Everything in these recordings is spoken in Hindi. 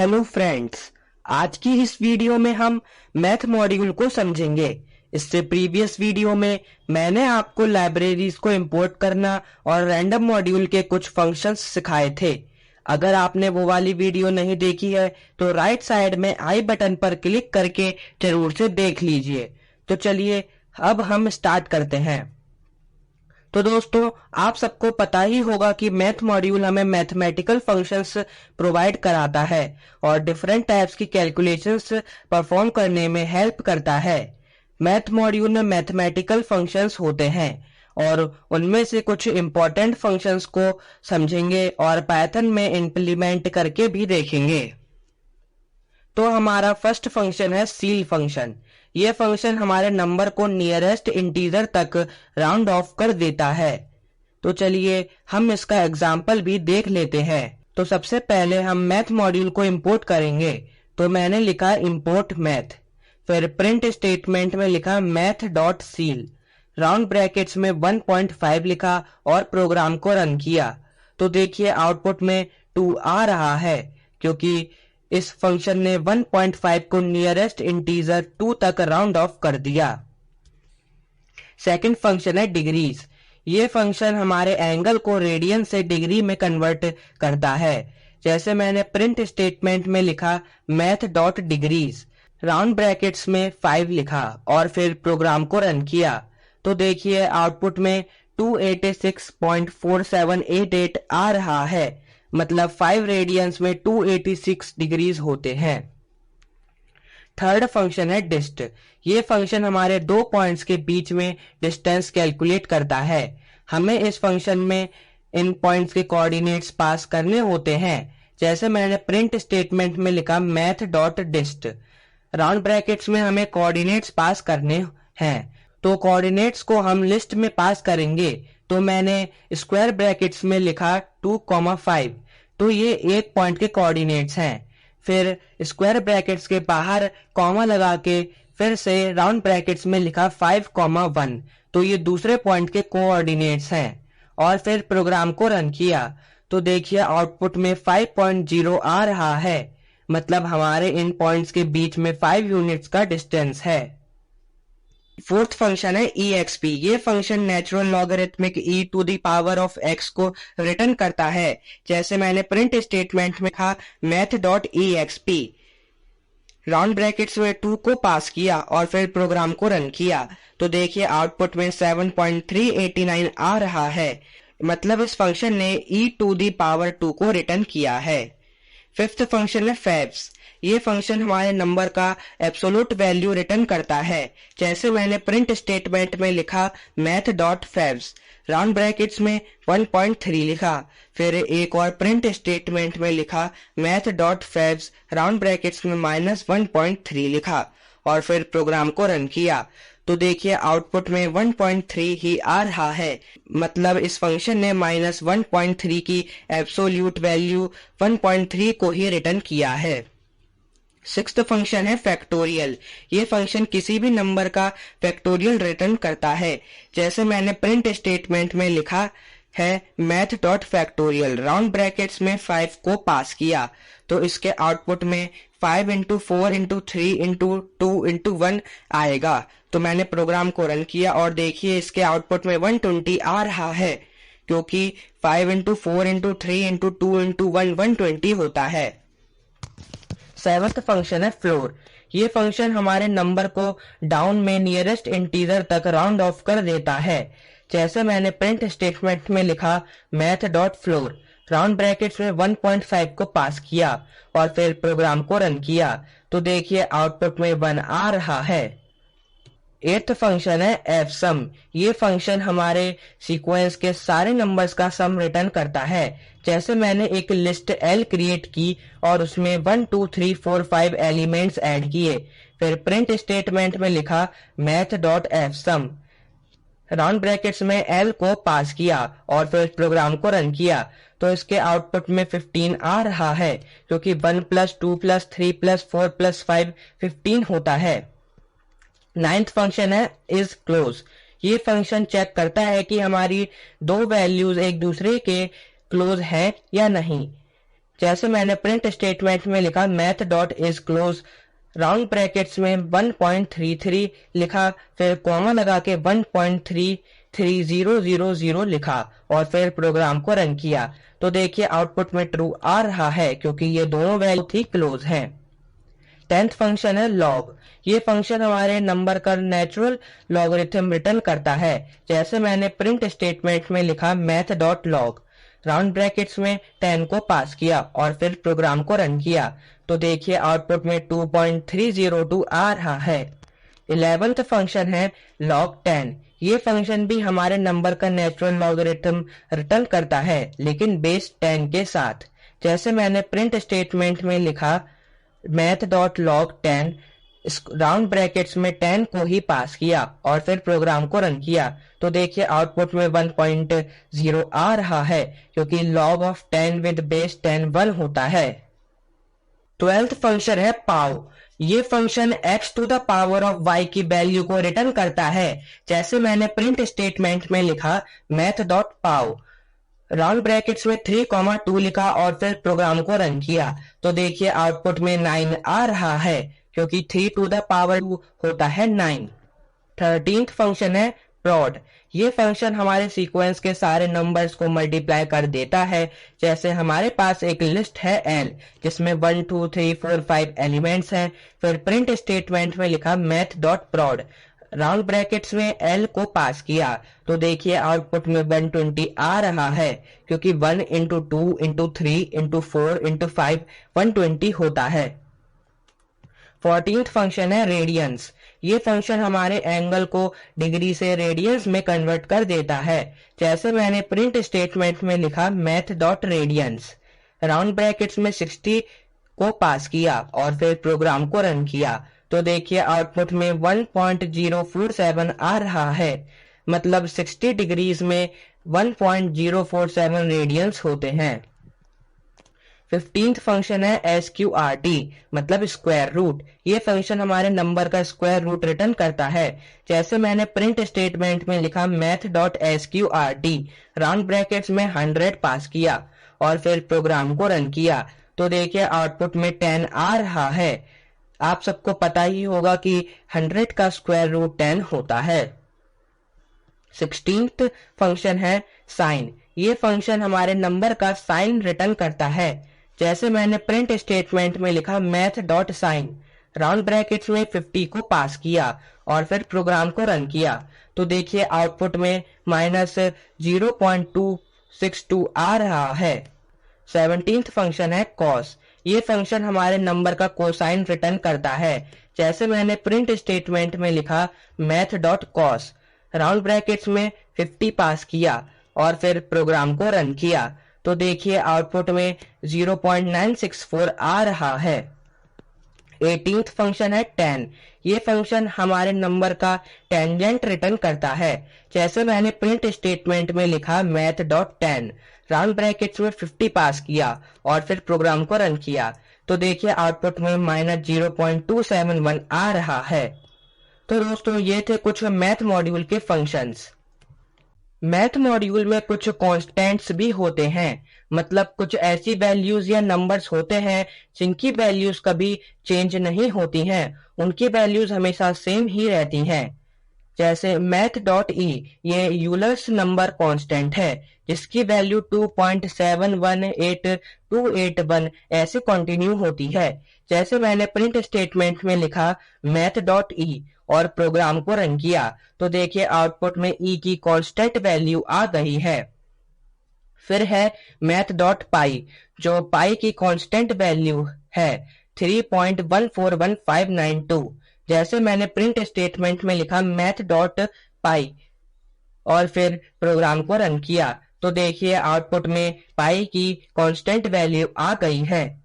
हेलो फ्रेंड्स, आज की इस वीडियो में हम मैथ मॉड्यूल को समझेंगे। इससे प्रीवियस वीडियो में मैंने आपको लाइब्रेरीज को इंपोर्ट करना और रैंडम मॉड्यूल के कुछ फंक्शंस सिखाए थे। अगर आपने वो वाली वीडियो नहीं देखी है तो राइट साइड में आई बटन पर क्लिक करके जरूर से देख लीजिए। तो चलिए अब हम स्टार्ट करते हैं। तो दोस्तों, आप सबको पता ही होगा कि मैथ मॉड्यूल हमें मैथमेटिकल फंक्शंस प्रोवाइड कराता है और डिफरेंट टाइप्स की कैलकुलेशंस परफॉर्म करने में हेल्प करता है। मैथ मॉड्यूल में मैथमेटिकल फंक्शंस होते हैं और उनमें से कुछ इम्पोर्टेंट फंक्शंस को समझेंगे और पाइथन में इम्प्लीमेंट करके भी देखेंगे। तो हमारा फर्स्ट फंक्शन है सील फंक्शन। ये फंक्शन हमारे नंबर को नियरेस्ट इंटीजर तक राउंड ऑफ कर देता है। तो चलिए हम इसका एग्जाम्पल भी देख लेते हैं। तो सबसे पहले हम मैथ मॉड्यूल को इंपोर्ट करेंगे। तो मैंने लिखा इंपोर्ट मैथ, फिर प्रिंट स्टेटमेंट में लिखा math dot seal, round brackets में 1.5 लिखा और प्रोग्राम को रन किया। तो देखिए आउटपुट में 2 आ रहा है क्योंकि इस फंक्शन ने 1.5 को नियरेस्ट इंटीजर 2 तक राउंड ऑफ कर दिया। सेकंड फंक्शन है डिग्रीज। ये फंक्शन हमारे एंगल को रेडियन से डिग्री में कन्वर्ट करता है। जैसे मैंने प्रिंट स्टेटमेंट में लिखा math dot degrees, round brackets में 5 लिखा और फिर प्रोग्राम को रन किया। तो देखिए आउटपुट में 286.4788 आ रहा है, मतलब 5 रेडियंस में 286 डिग्रीज होते हैं। थर्ड फंक्शन है डिस्ट। ये फंक्शन हमारे 2 पॉइंट्स के बीच में डिस्टेंस कैलकुलेट करता है। हमें इस फंक्शन में इन पॉइंट्स के कोऑर्डिनेट्स पास करने होते हैं। जैसे मैंने प्रिंट स्टेटमेंट में लिखा मैथ डॉट डिस्ट, राउंड ब्रैकेट्स में हमें कोऑर्डिनेट्स पास करने हैं। तो कोऑर्डिनेट्स को हम लिस्ट में पास करेंगे। तो मैंने स्क्वायर ब्रैकेट्स में लिखा 2,5। तो ये एक पॉइंट के कोऑर्डिनेट्स हैं। फिर स्क्वायर ब्रैकेट्स के बाहर कॉमा लगा के फिर से राउंड ब्रैकेट्स में लिखा 5,1। तो ये दूसरे पॉइंट के कोऑर्डिनेट्स हैं और फिर प्रोग्राम को रन किया। तो देखिए आउटपुट में 5.0 आ रहा है, मतलब हमारे इन पॉइंट्स के बीच में 5 यूनिट्स का डिस्टेंस है। फोर्थ फंक्शन है exp। ये function natural logarithmic e to the power of x को रिटर्न करता है। जैसे मैंने प्रिंट स्टेटमेंट में कहा math dot exp, round brackets में 2 को पास किया और फिर प्रोग्राम को रन किया। तो देखिए आउटपुट में 7.389 आ रहा है, मतलब इस फंक्शन ने e टू द पावर 2 को रिटर्न किया है। फिफ्थ फंक्शन है फैब्स। ये फंक्शन हमारे नंबर का एब्सोल्यूट वैल्यू रिटर्न करता है। जैसे मैंने प्रिंट स्टेटमेंट में लिखा math dot fabs, round brackets में 1.3 लिखा, फिर एक और प्रिंट स्टेटमेंट में लिखा math dot fabs, round brackets में -1.3 लिखा और फिर प्रोग्राम को रन किया। तो देखिए आउटपुट में 1.3 ही आ रहा है, मतलब इस फंक्शन ने -1.3 की एब्सोल्यूट वैल्यू 1.3 को ही रिटर्न किया है। सिक्स्थ फंक्शन है फैक्टोरियल। ये फंक्शन किसी भी नंबर का फैक्टोरियल रिटर्न करता है। जैसे मैंने प्रिंट स्टेटमेंट में लिखा है math dot factorial, round brackets में 5 को पास किया। तो इसके आउटपुट में 5 × 4 × 3 × 2 × 1 आएगा। तो मैंने प्रोग्राम को रन किया और देखिए इसके आउटपुट में 120 आ रहा है, क्योंकि 5 × 4 × 3 × 2 × 1 120 होता है। सेवंथ फंक्शन है फ्लोर। ये फंक्शन हमारे नंबर को डाउन में नियरेस्ट इंटीजर तक राउंड ऑफ कर देता है। जैसे मैंने प्रिंट स्टेटमेंट में लिखा math dot floor, round brackets में 1.5 को पास किया और फिर प्रोग्राम को रन किया। तो देखिए आउटपुट में 1 आ रहा है। एथ फंक्शन है fsum। ये फंक्शन हमारे सीक्वेंस के सारे नंबर्स का सम रिटर्न करता है। जैसे मैंने एक लिस्ट L क्रिएट की और उसमें 1 2 3 4 5 एलिमेंट्स ऐड किए, फिर प्रिंट स्टेटमेंट में लिखा math dot fsum, round brackets में L को पास किया और फिर प्रोग्राम को रन किया। तो इसके आउटपुट में 15 आ रहा है, क्योंकि 1 + 2 + 3 + 4 + 5 15 होता है। नाइन्थ फंक्शन है इज क्लोज। ये फंक्शन चेक करता है कि हमारी दो वैल्यूज एक दूसरे के क्लोज हैं या नहीं। जैसे मैंने प्रिंट स्टेटमेंट में लिखा math dot is close round brackets में 1.33 लिखा, फिर कॉमा लगा के 1.33000 लिखा और फिर प्रोग्राम को रन किया, तो देखिए आउटपुट में ट्रू आ रहा है क्योंकि ये दोनों वैल्यू ही क्लोज हैं। 10th फंक्शन है लॉग। ये फंक्शन हमारे नंबर का नेचुरल लॉगरिथम रिटर्न करता है। जैसे मैंने प्रिंट स्टेटमेंट में लिखा math dot log round brackets में 10 को पास किया और फिर प्रोग्राम को रन किया, तो देखिए आउटपुट में 2.302 आ रहा है। 11th फंक्शन है log 10। ये फंक्शन भी हमारे नंबर का नेचुरल लॉगरिथम रिटर्न करता है लेकिन बेस 10 के साथ। जैसे मैंने प्रिंट स्टेटमेंट में लिखा math dot log 10 round brackets में 10 को ही पास किया और फिर प्रोग्राम को रन किया, तो देखिए आउटपुट में 1.0 आ रहा है क्योंकि log ऑफ 10 विद बेस 10 1 होता है। 12th फंक्शन है पाव। ये function x to the power of y की वैल्यू को रिटर्न करता है। जैसे मैंने प्रिंट स्टेटमेंट में लिखा math dot pow round brackets में 3,2 लिखा और फिर प्रोग्राम को रन किया, तो देखिए आउटपुट में 9 आ रहा है क्योंकि 3 टू द पावर 2 होता है 9। 13th फंक्शन है प्रोड। ये फंक्शन हमारे सीक्वेंस के सारे नंबर्स को मल्टीप्लाई कर देता है। जैसे हमारे पास एक लिस्ट है L जिसमें 1 2 3 4 5 एलिमेंट्स हैं, फिर प्रिंट स्टेटमेंट में लिखा मैथ डॉट प्रोड राउंड ब्रैकेट्स में L को पास किया, तो देखिए आउटपुट में 120 आ रहा है क्योंकि 1 इंटू 2 इंटू 3 इंटू 4 इंटू 5 120 होता है। 14th फंक्शन है रेडियंस। ये फंक्शन हमारे एंगल को डिग्री से रेडियंस में कन्वर्ट कर देता है। जैसे मैंने प्रिंट स्टेटमेंट में लिखा math dot radiance round brackets में 60 को पास किया और फिर प्रोग्राम को रन किया, तो देखिए आउटपुट में 1.047 आ रहा है। मतलब 60 डिग्रीज में 1.047 रेडियंस होते हैं। 15th फंक्शन है SQRT मतलब स्क्वायर रूट। ये फंक्शन हमारे नंबर का स्क्वायर रूट रिटर्न करता है। जैसे मैंने प्रिंट स्टेटमेंट में लिखा math dot SQRT round brackets में 100 पास किया और फिर प्रोग्राम को रन किया, तो देखिए आउटपुट में 10 आ रहा है। आप सबको पता ही होगा कि 100 का स्क्वायर रूट 10 होता है। 16th फंक्शन है साइन। ये फंक्शन हमारे नंबर का साइन रिटर्न करता है। जैसे मैंने प्रिंट स्टेटमेंट में लिखा math dot sine round brackets में 50 को पास किया और फिर प्रोग्राम को रन किया, तो देखिए आउटपुट में -0.262 आ रहा है। 17th फंक्शन है कॉस। ये फंक्शन हमारे नंबर का कोसाइन रिटर्न करता है। जैसे मैंने प्रिंट स्टेटमेंट में लिखा math dot cos round brackets में 50 पास किया और फिर प्रोग्राम को रन किया, तो देखिए आउटपुट में 0.964 आ रहा है। 18th फंक्शन है tan। ये फंक्शन हमारे नंबर का टेंजेंट रिटर्न करता है। जैसे मैंने प्रिंट स्टेटमेंट में लिखा math dot tan round brackets में 50 पास किया और फिर प्रोग्राम को रन किया, तो देखिए आउटपुट में -0.271 आ रहा है। तो दोस्तों ये थे कुछ मैथ मॉड्यूल के फंक्शंस। मैथ मॉड्यूल में कुछ कांस्टेंट्स भी होते हैं, मतलब कुछ ऐसी वैल्यूज या नंबर्स होते हैं जिनकी वैल्यूज कभी चेंज नहीं होती हैं, उनकी वैल्यूज हमेशा सेम ही रहती हैं। जैसे मैथ डॉट ई ये यूलर्स नंबर कांस्टेंट है जिसकी वैल्यू 2.718281 ऐसे कंटिन्यू होती है। जैसे मैंने प्रिंट स्टेटमेंट में लिखा मैथ डॉट ई और प्रोग्राम को रन किया, तो देखिए आउटपुट में ई की कांस्टेंट वैल्यू आ गई है। फिर है मैथ डॉट पाई जो पाई की कांस्टेंट वैल्यू है 3.141592। जैसे मैंने प्रिंट स्टेटमेंट में लिखा मैथ डॉट पाई और फिर प्रोग्राम को रन किया, तो देखिए आउटपुट में पाई की कांस्टेंट वैल्यू आ गई है।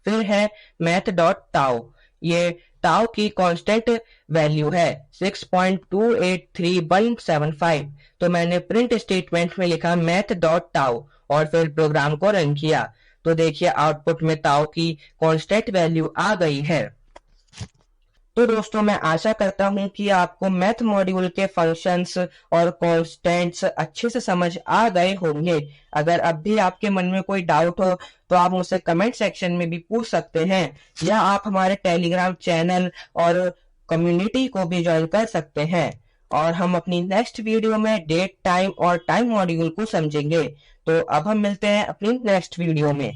फिर है मैथ डॉट टाउ। ये टाउ की कांस्टेंट वैल्यू है 6.283175। तो मैंने प्रिंट स्टेटमेंट में लिखा मैथ डॉट टाउ और फिर प्रोग्राम को रन किया, तो देखिए आउटपुट में टाउ की कांस्टेंट वैल्यू आ गई है। तो दोस्तों मैं आशा करता हूं कि आपको मैथ मॉड्यूल के फंक्शंस और कॉन्स्टेंट्स अच्छे से समझ आ गए होंगे। अगर अब भी आपके मन में कोई डाउट हो तो आप मुझसे कमेंट सेक्शन में भी पूछ सकते हैं, या आप हमारे टेलीग्राम चैनल और कम्युनिटी को भी ज्वाइन कर सकते हैं। और हम अपनी नेक्स्ट वीडियो में डेट, टाइम और टाइम मॉड्यूल को समझेंगे। तो अब हम मिलते हैं अपनी नेक्स्ट वीडियो में।